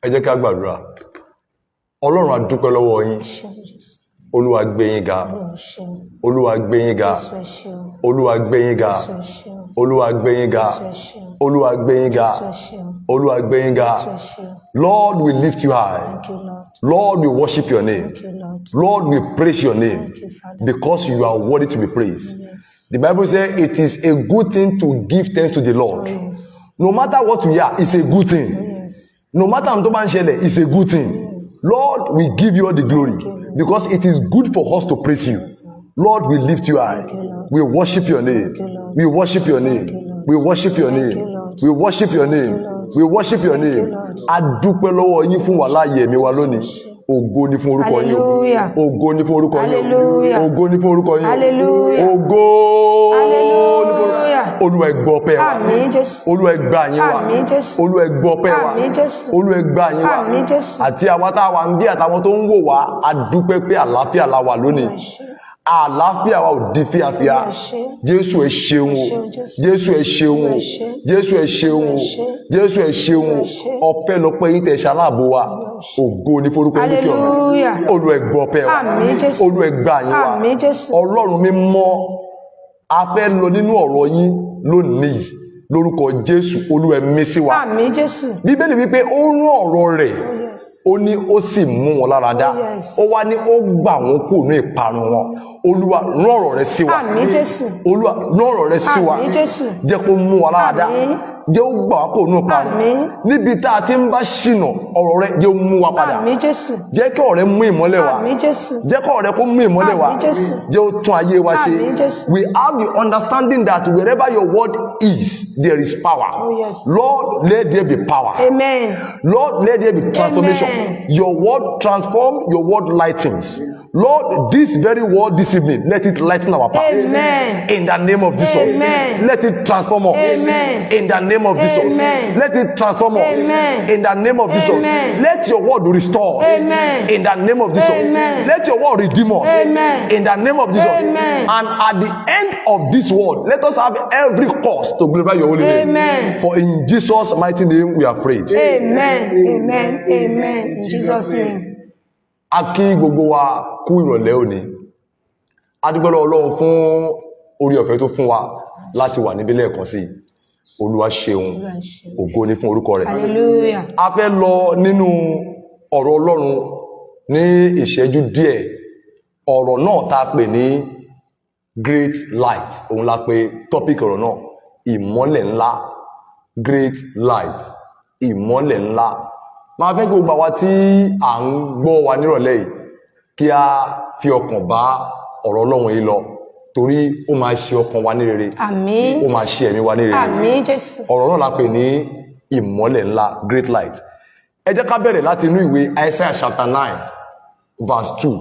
Ẹ jẹ́ ká gbàdúrà. Ọlọ́run a dúpẹ́ lọ́wọ́ yín. Olúwa gbé yín ga. Olúwa gbé yín ga. Olúwa gbé yín ga. Olúwa gbé yín ga. Olúwa gbé yín ga. Olúwa gbé yín ga. Lord, we lift you high. Lord, we worship your name. Lord, we praise your name because you are worthy to be praised. The Bible says it is a good thing to give thanks to the Lord. No matter what we are, it's a good thing. No matter how much shele, it's a good thing. Lord, we give you all the glory because it is good for us to praise you. Lord, we lift you high. We worship your name. We worship your name. We worship your name. We worship your name. We worship your name. Adúpẹ́ lọ́wọ́ yín fún wa láàyè mi wa lónìí. Ògo ni fún orúkọ yín. Ògo ni fún orúkọ yín. Ògo ni fún orúkọ yín. Ògo. Olúwa ẹ gbọ́ ọpẹ́ wa. Olúwa ẹ gbà yín wa. Olúwa ẹ gbọ́ ọpẹ́ wa. Olúwa ẹ gbà yín wa. Àti àwọn tá a wà ń bí àtàwọn tó ń wò wá, a dúpẹ́ pé àlàáfíà la wà lónìí. Àlàáfíà wa ò di fíafíà. Jésù ẹ ṣeun o. Jésù ẹ ṣeun o. Jésù ẹ ṣeun o. Jésù ẹ ṣeun o. Ọpẹ́lọpẹ́ yín tẹ́ ṣaláàbò wa. Ògo ni forúkọ yín lókè ọ̀run. Olúwa ẹ gbọ́ ọpẹ́ wa. Olúwa ẹ gbà yín wa. Ọlọ́run mímọ́, a fẹ́ lọ nínú ọ̀rọ̀ yín lónìí lórúkọ Jésù. Olúwa ẹ mí sí wa. Bíbélì wípé ó rán ọ̀rọ̀ rẹ̀, ó ní ó sì mú wọn lára dá. Ó wá ní ó gbà wọn kúrò ní ìparun wọn. Olúwa rán ọ̀rọ̀ rẹ̀ sí wa. Olúwa rán ọ̀rọ̀ rẹ̀ sí wa. Jẹ́ kó mú wa lára dá. Jẹ́ ó gbà wá kúrò ní ìparun. Níbi tá a ti ń bá ṣìnà, ọ̀rọ̀ rẹ̀ jẹ́ ó mú wa padà. Jẹ́ kí ọ̀rọ̀ rẹ̀ mú ìmọ́lẹ̀ wá. Jẹ́ kí ọ̀rọ̀ rẹ̀ kó mú ìmọ́lẹ̀ wá. Jẹ́ ó tún ayé wa ṣe. We have the understanding that wherever your word is, there is power. Lord, let there be power. Lord, let there be transformation. Your word transform, your word lightens. Lord, this very word this evening, let it lighten our paths. In the name of Jesus. Let it transform us. In the name of Jesus. Let it transform us. In the name of Jesus. Let your word restore us. In the name of Jesus. Let your word redeem us. In the name of Jesus. And at the end of this word, let us have every cause to glorify your holy name. For in Jesus' mighty name we are prayed. Amen. In Jesus' name. A kí gbogbo wa kú ìrọ̀lẹ́ òní. A dúpẹ́ lọ́wọ́ Ọlọ́run fún orí ọ̀fẹ́ tó fún wa láti wà níbí lẹ́ẹ̀kan sí. Olúwa ṣeun. Ògo ni fún orúkọ rẹ̀. Hallelujah. A fẹ́ lọ nínú ọ̀rọ̀ Ọlọ́run ní ìṣẹ́jú díẹ̀. Ọ̀rọ̀ náà tá a pè ní great light. Òun la pè topic ọ̀rọ̀ náà. Ìmọ́lẹ̀ ńlá. Great light. Ìmọ́lẹ̀ ńlá. Máa fẹ́ gbogbo àwa tí à ń gbọ́ wa nírọ̀lẹ́ yìí kí a fi ọkàn bá ọ̀rọ̀ Ọlọ́run yìí lọ torí ó máa ṣe ọkàn wa ní rere. Àmín. Ó máa ṣe ẹ̀mí wa ní rere. Àmín Jésù. Ọ̀rọ̀ náà la pè ní ìmọ́lẹ̀ ńlá, great light. Ẹ jẹ́ ká bẹ̀rẹ̀ láti inú ìwé Isaiah chapter 9 verse 2.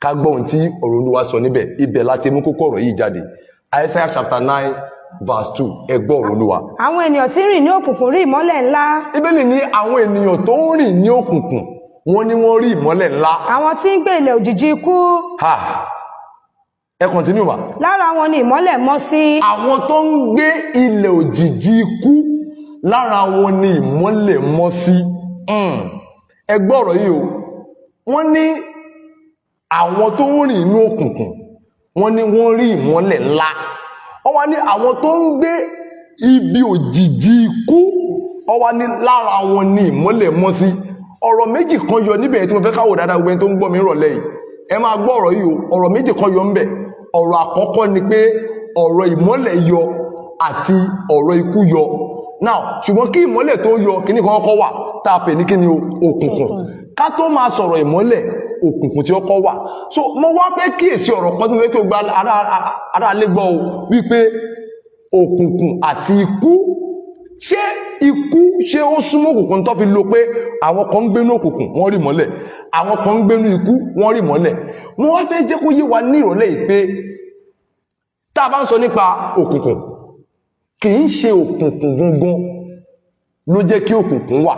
Ká gbọ́ ohun tí ọ̀rọ̀ Olúwa sọ níbẹ̀. Ibẹ̀ láti mú kókó ọ̀rọ̀ yìí jáde. Isaiah chapter 9 verse 2. Ẹ gbọ́ ọ̀rọ̀ Olúwa. Àwọn ènìyàn tí ń rìn ní òkùnkùn rí ìmọ́lẹ̀ ńlá. Bíbélì ní àwọn ènìyàn tó ń rìn ní òkùnkùn, wọ́n ní wọ́n rí ìmọ́lẹ̀ ńlá. Àwọn tí ń gbé ilẹ̀ òjìji ikú. Ẹ continue ma. Lára wọn ni ìmọ́lẹ̀ mọ́ sí. Àwọn tó ń gbé ilẹ̀ òjìji ikú, lára wọn ni ìmọ́lẹ̀ mọ́ sí. Ẹ gbọ́ ọ̀rọ̀ yìí o. Wọ́n ní àwọn tó ń rìn ní òkùnkùn, wọ́n ní wọ́n rí ìmọ́lẹ̀ ńlá. Ó wá ní àwọn tó ń gbé ibi òjìji ikú, ó wá ní lára wọn ni ìmọ́lẹ̀ mọ́ sí. Ọ̀rọ̀ méjì kan yọ níbẹ̀ tí mo fẹ́ ká wò dáadáa gbogbo ẹni tó ń gbọ́ mi rọ̀lẹ́ yìí. Ẹ máa gbọ́ ọ̀rọ̀ yìí o. Ọ̀rọ̀ méjì kan yọ ńbẹ̀. Ọ̀rọ̀ àkọ́kọ́ ni pé ọ̀rọ̀ ìmọ́lẹ̀ yọ àti ọ̀rọ̀ ikú yọ. Now, ṣùgbọ́n kí ìmọ́lẹ̀ tó yọ, kíní kan kọ́kọ́ wà tá a pè ní kíni o, òkùnkùn. Ká tó máa sọ̀rọ̀ ìmọ́lẹ̀, òkùnkùn tí ó kọ́ wà. So mo wá fẹ́ kíyèsí ọ̀rọ̀ kan tí mo fẹ́ kí o gba ará alẹ́ gbọ́ o wípé òkùnkùn àti ikú, ṣé ikú ṣé ó súnmọ́ òkùnkùn tó fi lo pé àwọn kan ń gbénú òkùnkùn wọ́n rí mọ́lẹ̀, àwọn kan ń gbénú ikú wọ́n rí mọ́lẹ̀. Mo wá fẹ́ jẹ́ kó yé wa ní ìrọ̀lẹ́ yìí pé tá a bá ń sọ nípa òkùnkùn, kì í ṣe òkùnkùn gangan ló jẹ́ kí òkùnkùn wà.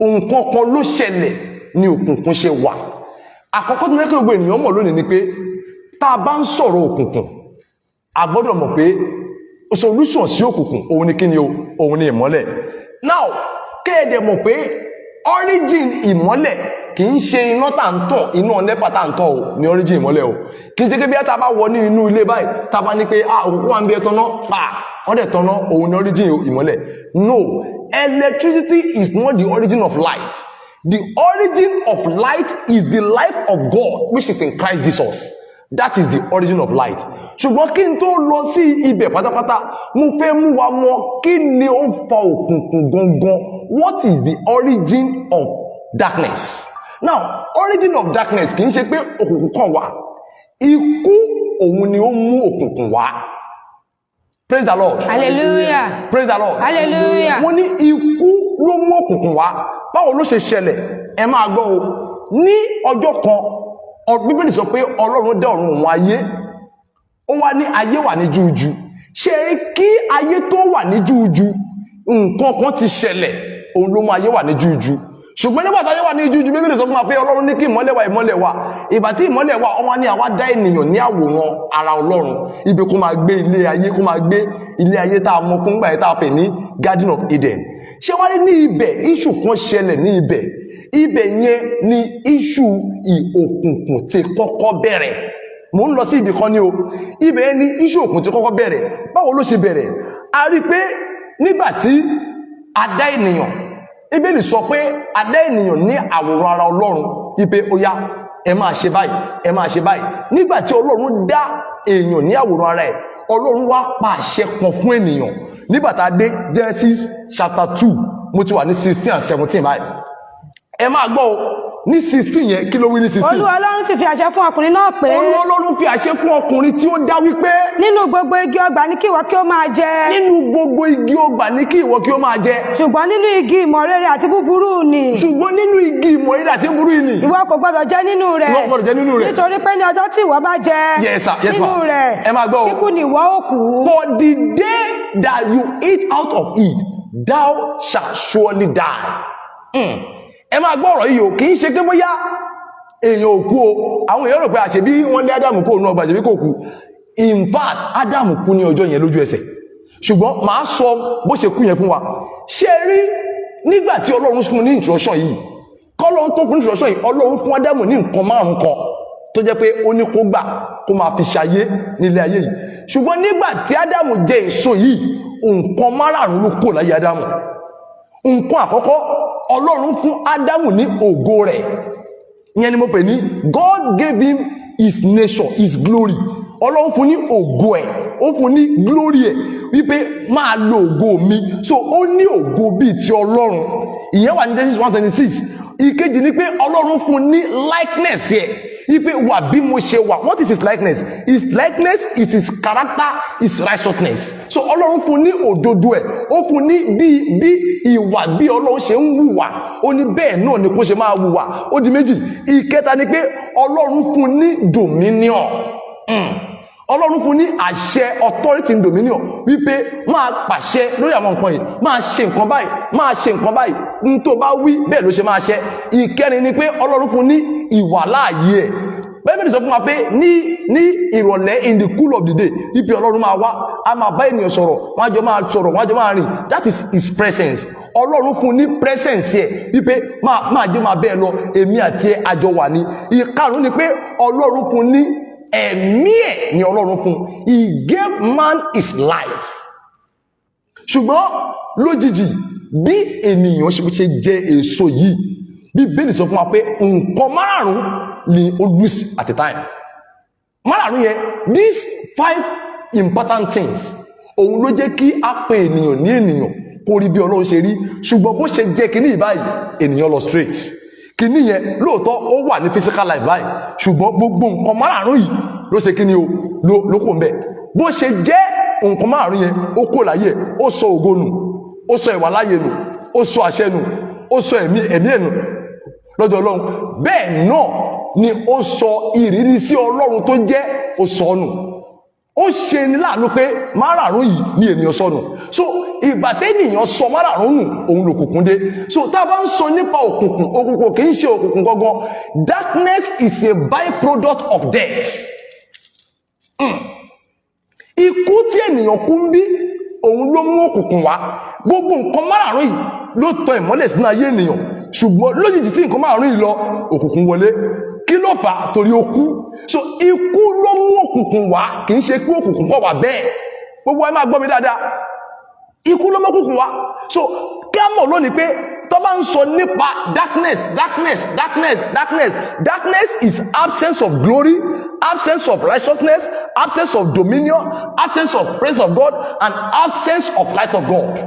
nǹkan kan ló ṣẹlẹ̀ ní òkùnkùn ṣe wà. Àkọ́kọ́ tó mẹ́kẹ́ gbogbo ènìyàn mọ̀ lónìí ni pé tá a bá ń sọ̀rọ̀ òkùnkùn a gbọ́dọ̀ mọ̀ pé solution sí òkùnkùn òun ni kíni o, òun ni ìmọ́lẹ̀. Now kéèdè mọ̀ pé origin ìmọ́lẹ̀ kì í ṣe iná tá ń tàn, iná NEPA tá ń tàn o ní origin ìmọ́lẹ̀ o. Kì í ṣe pé bí a bá wọ ní inú ilé báyìí tá bá ní pé òkùnkùn wà ń bí ẹtọ́ná wọ́n dẹ̀ tọ́ná, òun ní origin ìmọ́lẹ̀. No, electricity is not the origin of light. The origin of light is the life of God which is in Christ Jesus. That is the origin of light. Ṣùgbọ́n kí n tó lọ sí ibẹ̀ pátápátá, mo fẹ́ mú wa mọ̀ kí ni ó fa òkùnkùn gangan. What is the origin of darkness? Now, origin of darkness kì í ṣe pé òkùnkùn kan wà. Ikú òun ni ó mú òkùnkùn wá. Praise the Lord. Hallelujah. Praise the Lord. Hallelujah. Wọ́n ní ikú ló mú òkùnkùn wá. Báwo ló ṣe ṣẹlẹ̀? Ẹ máa gbọ́ o. Ní ọjọ́ kan, Bíbélì sọ pé Ọlọ́run dá ọ̀run òun ayé. Ó wá ní ayé wà ní júújú. Ṣé kí ayé tó wà ní júújú, nǹkan kan ti ṣẹlẹ̀, òun ló mú ayé wà ní júújú. Ṣùgbọ́n nígbà tí ayé wà ní júújú, Bíbélì sọ fún wa pé Ọlọ́run ní kí ìmọ́lẹ̀ wà, ìmọ́lẹ̀ wà. Ìgbà tí ìmọ́lẹ̀ wà, ó wá ní àwa dá ènìyàn ní àwòrán ara Ọlọ́run. Ibi kó máa gbé ilé ayé, kó máa gbé ilé ayé tá a mọ̀ fún ìgbà yẹn tá a pè ní Garden of Eden. Ṣé wá ní ibẹ̀ issue kan ṣẹlẹ̀ ní ibẹ̀? Ibẹ̀ yẹn ni issue ìòkùnkùn tí kọ́kọ́ bẹ̀rẹ̀. Mo ń lọ sí ibì kan ní o. Ibẹ̀ yẹn ni issue òkùnkùn tí kọ́kọ́ bẹ̀rẹ̀. Báwo ló ṣe bẹ̀rẹ̀? A rí pé nígbà tí a dá ènìyàn, Bíbélì sọ pé a dá ènìyàn ní àwòrán ara Ọlọ́run. Ipe ó yá, ẹ máa ṣe báyìí, ẹ máa ṣe báyìí. Nígbà tí Ọlọ́run dá èèyàn ní àwòrán ara ẹ̀, Ọlọ́run wá pa àṣẹ kan fún ènìyàn. Nígbà tá a dé Genesis chapter 2, mo ti wà ní 16 and 17 báyìí. Ẹ máa gbọ́ o, ní 16 yẹn kí ló wí ní 16? Olúwa Ọlọ́run sì fi àṣẹ fún ọkùnrin náà pé. Olúwa Ọlọ́run fi àṣẹ fún ọkùnrin tí ó dá wípé. Nínú gbogbo igi ọgbà ní kí ìwọ kí ó máa jẹ. Nínú gbogbo igi ọgbà ní kí ìwọ kí ó máa jẹ. Ṣùgbọ́n nínú igi ìmọ̀ rere àti búburú ni. Ṣùgbọ́n nínú igi ìmọ̀ rere àti búburú ni. Ìwọ kò gbọdọ̀ jẹ nínú rẹ̀. Ìwọ kò gbọdọ̀ jẹ nínú rẹ̀. Nítorí pé ní ọjọ́ tí ìwọ bá jẹ. Yes sir, yes ma. Nínú rẹ̀. Ẹ máa gbọ́ o. Kíkú ni ìwọ ó kú. For the day that you eat out of it, thou shalt surely die. Ẹ máa gbọ́ ọ̀rọ̀ yìí o, kì í ṣe pé bóyá èèyàn ò kú o. Àwọn èèyàn rò pé àṣebí wọ́n lé Ádámù kó òun ọgbà àṣebí kò kú. In fact, Ádámù kú ní ọjọ́ yẹn lójú ẹsẹ̀. Ṣùgbọ́n màá sọ bó ṣe kú yẹn fún wa. Ṣé rí nígbà tí Ọlọ́run fún ní instruction yìí, kọ́lọ́run tó fún instruction yìí, Ọlọ́run fún Ádámù ní nǹkan márùn-ún kan tó jẹ́ pé ó ní kó gbà kó máa fi ṣayé nílé ayé yìí. Ṣùgbọ́n nígbà tí Ádámù jẹ èso yìí, nǹkan márùn-ún ló kò láyé Ádámù. Nǹkan àkọ́kọ́, Ọlọ́run fún Ádámù ní ògo rẹ̀. Ìyẹn ni mo pè ní God gave him his nature, his glory. Ọlọ́run fún ní ògo ẹ̀, ó fún ní glory ẹ̀, wípé máa lo ògo mi. So ó ní ògo bíi ti Ọlọ́run. Ìyẹn wà ní Genesis 1:26. Ìkejì ni pé Ọlọ́run fún ní likeness ẹ̀. Wípé wà bí mo ṣe wà. What is his likeness? His likeness is his character, his righteousness. So Ọlọ́run fún ní òdodo ẹ̀. Ó fún ní bí ìwà bí Ọlọ́run ṣe ń wùwà. Ó ní bẹ́ẹ̀ náà ni kó ṣe máa wùwà. Ó di méjì. Ìkẹta ni pé Ọlọ́run fún ní dominion. Ọlọ́run fún ní àṣẹ, authority and dominion, wípé máa pàṣẹ lórí àwọn nǹkan yìí, máa ṣe nǹkan báyìí, máa ṣe nǹkan báyìí, n tó bá wí bẹ́ẹ̀ ló ṣe máa ṣe. Ìkẹrin ni pé Ọlọ́run fún ní ìwà láàyè ẹ̀. Bíbélì sọ fún wa pé ní ìrọ̀lẹ́ in the cool of the day, wípé Ọlọ́run máa wá, a máa bá ènìyàn sọ̀rọ̀, wọ́n á jọ máa sọ̀rọ̀, wọ́n á jọ máa rìn. That is his presence. Ọlọ́run fún ní presence ẹ̀, wípé máa jẹ́ máa bẹ́ẹ̀ lọ, èmi àti ẹ àjọ wà ní. Ìkarùn-ún ni pé Ọlọ́run fún ní ẹ̀mí ẹ̀ ni Ọlọ́run fún. He gave man his life. Ṣùgbọ́n lójijì bí ènìyàn ṣe jẹ èso yìí, Bíbélì sọ fún wa pé nǹkan márùn-ún ni ó lose at a time. Márùn-ún yẹn, these 5 important things, òun ló jẹ́ kí a pe ènìyàn ní ènìyàn kó rí bí Ọlọ́run ṣe rí. Ṣùgbọ́n bó ṣe jẹ́ kíní báyìí, ènìyàn lọ straight. Kíní yẹn lóòótọ́ ó wà ní physical life báyìí, ṣùgbọ́n gbogbo nǹkan márùn-ún yìí ló ṣe kíní o ló kò ń bẹ̀. Bó ṣe jẹ́ nǹkan márùn-ún yẹn, ó kò láyé, ó sọ ògo nù, ó sọ ìwà láyé nù, ó sọ àṣẹ nù, ó sọ ẹ̀mí ẹ̀nù lọ́dọ̀ Ọlọ́run. Bẹ́ẹ̀ náà ni ó sọ ìrírí sí Ọlọ́run tó jẹ́ ó sọ nù. ó ṣe ní láàánú pé márààrún yìí ní ènìyàn sọnù. So ìgbà tẹ́nìyàn sọ márààrún nù òun lòkùnkùn dé. So tá a bá ń sọ nípa òkùnkùn, òkùnkùn kì í ṣe òkùnkùn gangan. Darkness is a byproduct of death. Ikú tí ènìyàn kú ń bí òun ló mú òkùnkùn wá. Gbogbo nǹkan márààrún yìí ló tọ ìmọ́lẹ̀ sínú ayé ènìyàn, ṣùgbọ́n lójijì tí nǹkan márààrún yìí lọ òkùnkùn wọlé. Kí ló fà á? Torí ó kú. So ikú ló mú òkùnkùn wá, kì í ṣe pé òkùnkùn kọ̀ wá bẹ́ẹ̀. Gbogbo ẹ máa gbọ́ mi dáadáa. Ikú ló mú òkùnkùn wá. So kí á mọ̀ lónìí pé tó bá ń sọ nípa darkness is absence of glory, absence of righteousness, absence of dominion, absence of praise of God, and absence of light of God.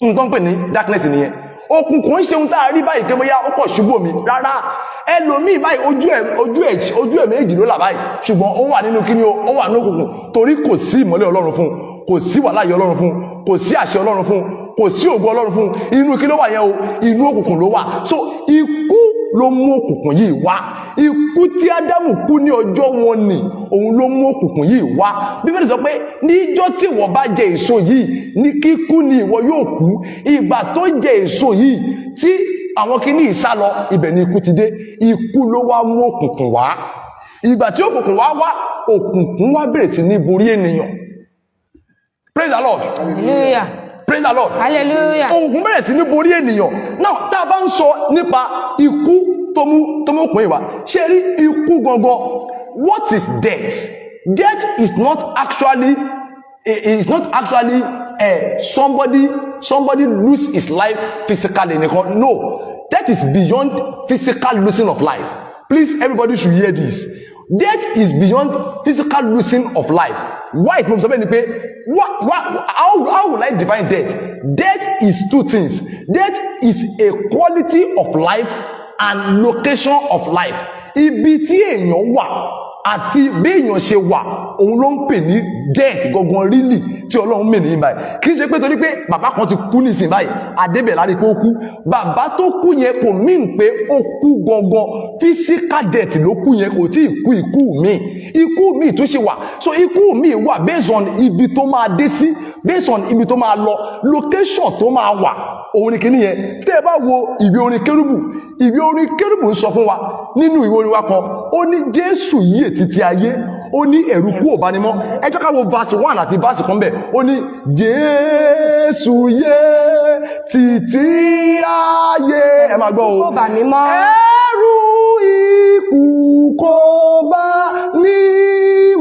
Nǹkan pè ní darkness nìyẹn. Òkùnkùn ṣe ohun tá a rí báyìí pé bóyá ó kọ̀ ṣubú mi rárá. Ẹlòmíì báyìí ojú ẹ̀ méjì ló là báyìí, ṣùgbọ́n ó wà nínú kíni o, ó wà nínú òkùnkùn torí kò sí ìmọ́lẹ̀ Ọlọ́run fún un, kò sí wàláyé Ọlọ́run fún un, kò sí àṣẹ Ọlọ́run fún un, kò sí ògo Ọlọ́run fún un. Inú kí ló wà yẹn o? Inú òkùnkùn ló wà. So ikú ló mú òkùnkùn yìí wá. Ikú tí Ádámù kú ní ọjọ́ wọn ni òun ló mú òkùnkùn yìí wá. Bíbélì sọ pé níjọ́ tí ìwọ bá jẹ èso yìí ní kíkú ni ìwọ yóò kú. Ìgbà tó jẹ èso yìí tí àwọn kìíní ìsá lọ, ibẹ̀ ni ikú ti dé. Ikú ló wá mú òkùnkùn wá. Ìgbà tí òkùnkùn wá, òkùnkùn wá bẹ̀rẹ̀ sí ní borí ènìyàn. Praise the Lord. Hallelujah. Praise the Lord. Hallelujah. Òkùnkùn bẹ̀rẹ̀ sí ní borí ènìyàn. Now tá a bá ń sọ nípa ikú tó mú òkùnkùn ìwà, ṣé rí ikú gangan? What is death? Death is not actually somebody lose his life physically. No, that is beyond physical losing of life. Please, everybody should hear this. Death is beyond physical losing of life. Why? How will I define death? Death is two things. Death is a quality of life and location of life. Ibi tí èèyàn wà àti bí èèyàn ṣe wà, òun ló ń pè ní death gangan really tí Ọlọ́run mè ní báyìí. Kì í ṣe pé torí pé bàbá kan ti kú nísìnyí báyìí, adébẹ̀ láti pé ó kú. Bàbá tó kú yẹn kò mean pé ó kú gangan. Physical death ló kú yẹn, kò tí ì kú ikú mi. Ikú mi tó ṣe wà. So ikú mi wà based on ibi tó máa dé sí, based on ibi tó máa lọ, location tó máa wà. Òun ni kìíní yẹn. Tẹ́ ẹ bá wo ìwé orin kérúbù ń sọ fún wa nínú ìwé orin wa kan, ó ní Jésù yíyè títí ayé, ó ní ẹ̀rù kú ò bá ní mọ́. Ẹ jẹ́ ká wo verse 1 àti verse kan bẹ̀. Ó ní Jésù yé títí ayé. Ẹ máa gbọ́ o. Ẹ̀rù ikú kò bá ní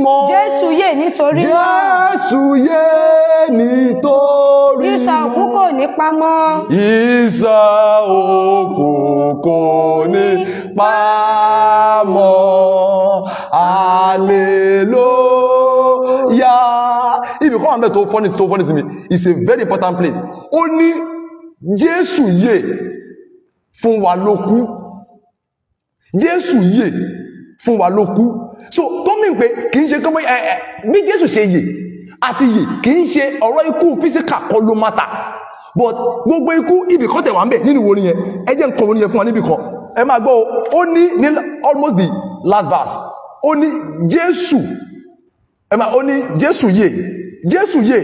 mọ́. Jésù yè nítorí náà. Jésù yè nítorí náà. Ìsà òkú kò ní pamọ́. Ìsà òkú kò ní pamọ́. Hallelujah. If you come and bet to funny to me, it's a very important place. Ó ní Jésù yè fún wa ló kú. Jésù yè fún wa ló kú. So tó mì pé kì í ṣe kọ́mọ́ bí Jésù ṣe yè àti yè kì í ṣe ọ̀rọ̀ ikú physical kọ́ ló matter. But gbogbo ikú ibì kan tẹ̀ wá ń bẹ̀ nínú wo nìyẹn. Ẹ jẹ́ nǹkan wo nìyẹn fún wa níbì kan. Ẹ máa gbọ́ ó ní almost the last verse. Ó ní Jésù ó ní Jésù yè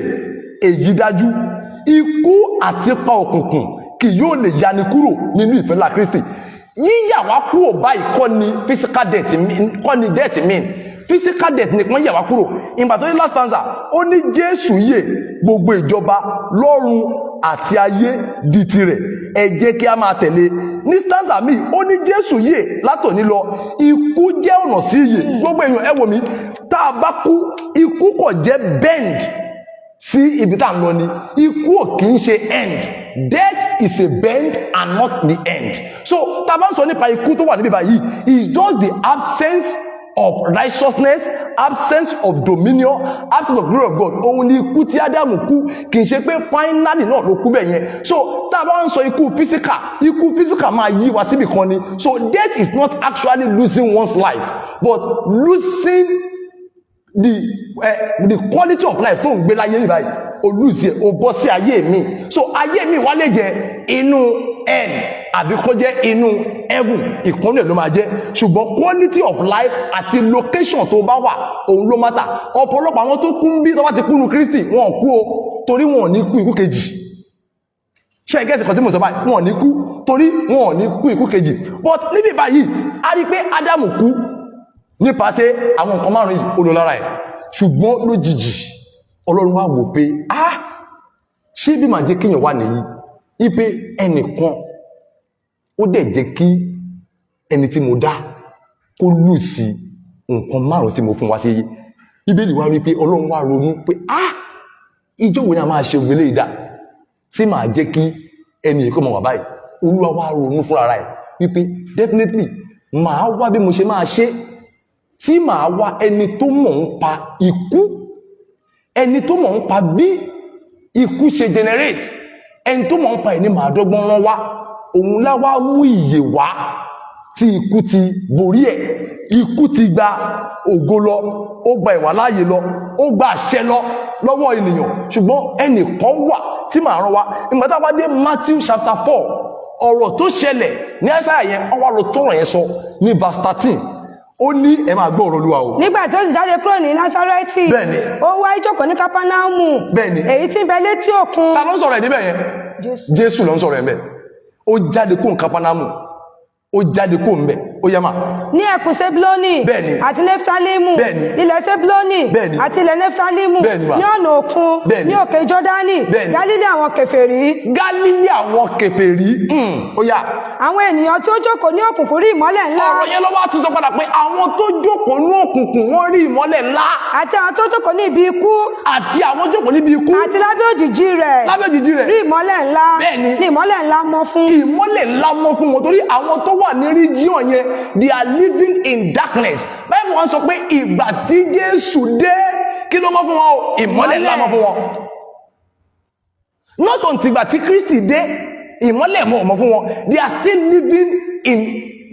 èyí dájú. Ikú àti pa òkùnkùn kì yóò lè yani kúrò nínú ìfẹ́ ńlá Kristi. Yíyà wá kúrò báyìí kọ́ ni physical death mean. Physical death nìkan yà wá kúrò. Ìgbà tó ní last stanza, ó ní Jésù yè gbogbo ìjọba lọ́run àti ayé di tirẹ̀. Ẹ jẹ́ kí a máa tẹ̀lé. Ní stanza mi, ó ní Jésù yè látòní lọ. Ikú jẹ́ ọ̀nà sí ìyè. Gbogbo èèyàn ẹ wò mí, tá a bá kú, ikú kò jẹ́ bend sí ibi tá à ń lọ ni. Ikú ò kì í ṣe end. Death is a bend and not the end. So tá a bá ń sọ nípa ikú tó wà níbí báyìí, it's just the absence of righteousness, absence of dominion, absence of glory of God. Òun ni ikú tí Ádámù kú, kì í ṣe pé finally náà ló kú bẹ́ẹ̀ yẹn. So tá a bá ń sọ ikú physical máa yí wa síbì kan ni. So death is not actually losing one's life, but losing the quality of life tó ń gbé láyé yìí báyìí. O lose ẹ, o bọ́ sí ayé mi. So ayé mi wá lè jẹ inú hell àbí kó jẹ́ inú heaven, ìkúnlẹ̀ ló máa jẹ́. Ṣùgbọ́n quality of life àti location tó bá wà òun ló mátà. Ọ̀pọ̀lọpọ̀ àwọn tó kú ń bí tó bá ti kú nu Kristi wọn ò kú o torí wọn ò ní kú ikú kejì. Ṣé ẹgẹ́sì kan tí mo sọ báyìí wọn ò ní kú torí wọn ò ní kú ikú kejì. But níbi báyìí a rí pé Ádámù kú nípa tí àwọn nǹkan márùn-ún yìí ó lọ lára ẹ̀. Ṣùgbọ́n lójijì Ọlọ́run wá wò pé ṣé bí màá jẹ́ kéèyàn wà nìyí ipe ẹnìkan ó dẹ̀ jẹ́ kí ẹni tí mo dá kó lù sí nǹkan márùn-ún tí mo fún wa sí yìí. Bíbélì wá rí pé Ọlọ́run wá ronú pé ìjọ́ wo ni a máa ṣe ògbélé ìdá tí màá jẹ́ kí ẹni èkó mọ̀ wà báyìí. Olúwa wá ronú fúnra rẹ̀ wípé definitely màá wá bí mo ṣe máa ṣe tí màá wá ẹni tó mọ̀ ń pa ikú, ẹni tó mọ̀ ń pa bí ikú ṣe generate, ẹni tó mọ̀ ń pa ẹni màá dọ́gbọ́n rán wá. Òun láwá mú ìyè wá tí ikú ti borí ẹ̀. Ikú ti gba ògo lọ, ó gba ìwà láàyè lọ, ó gba àṣẹ lọ lọ́wọ́ ènìyàn. Ṣùgbọ́n ẹnìkan wà tí màá rán wá. Ìgbà tá a bá dé Matthew chapter 4, ọ̀rọ̀ tó ṣẹlẹ̀ ní Áísáyà yẹn wọ́n wá lọ tọrọ yẹn sọ ní verse 13. Ó ní ẹ máa gbọ́ ọ̀rọ̀ Olúwa o. Nígbà tí ó sì jáde kúrò ní Násárẹ́tì, ó wá ìjókòó ní Kápánámù, èyí tí ń bẹ létí òkun. Ta ló ń sọ̀rọ̀ ẹ̀ níbẹ̀ yẹn? Jésù ló ń sọ̀rọ̀ ẹ̀ níbẹ̀. Ó jáde kúrò ní Kápánámù, ó jáde kúrò ńbẹ̀, ó yá mà. Ní ẹkùn Sebulónì àti Nẹ́ftálímù, ilẹ̀ Sebulónì àti ilẹ̀ Nẹ́ftálímù, ní ọ̀nà òkun, ní òkè Jọ́dánì, Gálílì àwọn kèfèrí. Gálílì àwọn kèfèrí. Ó yá. Àwọn ènìyàn tí ó jókòó ní òkùnkùn rí ìmọ́lẹ̀ ńlá. Ọ̀rọ̀ yẹn ló wá tún sọ padà pé àwọn tó jókòó ní òkùnkùn wọ́n rí ìmọ́lẹ̀ ńlá. Àti àwọn tó jókòó ní ibi ikú. Àti àwọn jókòó níbi ikú. Àti lábẹ́ òjìji rẹ̀. Lábẹ́ òjìji rẹ̀. Rí ìmọ́lẹ̀ ńlá. Bẹ́ẹ̀ni. Ní ìmọ́lẹ̀ ńlá mọ́ fún. Ìmọ́lẹ̀ ńlá mọ́ fún wọn torí àwọn tó wà ní region yẹn they are living in darkness. Báyìí wọ́n sọ pé ìgbà tí Jésù dé kí ló mọ́ fún wọn o? Ìmọ́lẹ̀ ńlá mọ́ fún wọn. Not until ìgbà tí Kristi dé ìmọ́lẹ̀ mọ́ fún wọn. They are still living in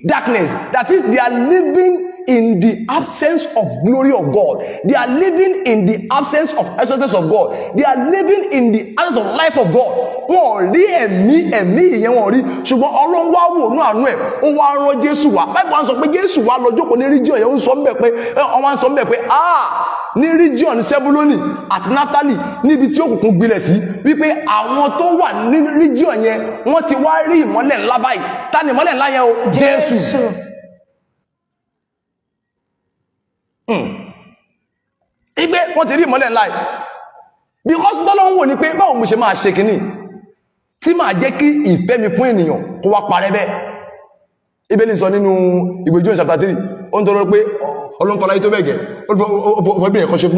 darkness. That is, they are living in the absence of glory of God. They are living in the absence of excellence of God. They are living in the absence of life of God. Wọ́n rí ẹ̀mí ìyẹn wọ́n rí. Ṣùgbọ́n Ọlọ́run wá wò ní àánú ẹ̀, ó wá rán Jésù wá. Báyìí wọ́n sọ pé Jésù wá lọ jókòó ní region yẹn, ó ń sọ mbẹ̀ pé wọ́n sọ mbẹ̀ pé ní region Sebuloni àti Naftali níbi tí òkùnkùn gbilẹ̀ sí wípé àwọn tó wà ní region yẹn wọ́n ti wá rí ìmọ́lẹ̀ ńlá báyìí. Ta ni ìmọ́lẹ̀ ńlá yẹn o? Jésù. Igbe wọ́n ti rí ìmọ́lẹ̀ ńlá yìí because tọ́lọ́ ń wò ní pé báwo mo ṣe máa ṣe kìíní tí máa jẹ́ kí ìfẹ́ mi fún ènìyàn kó wá parẹ́ bẹ́ẹ̀. Bíbélì sọ nínú ìwé John chapter 3 ó ń tọrọ pé Ọlọ́run fọlá yìí tó bẹ́ẹ̀ gẹ̀ ó fọ́ bí ẹ̀kọ́ ṣe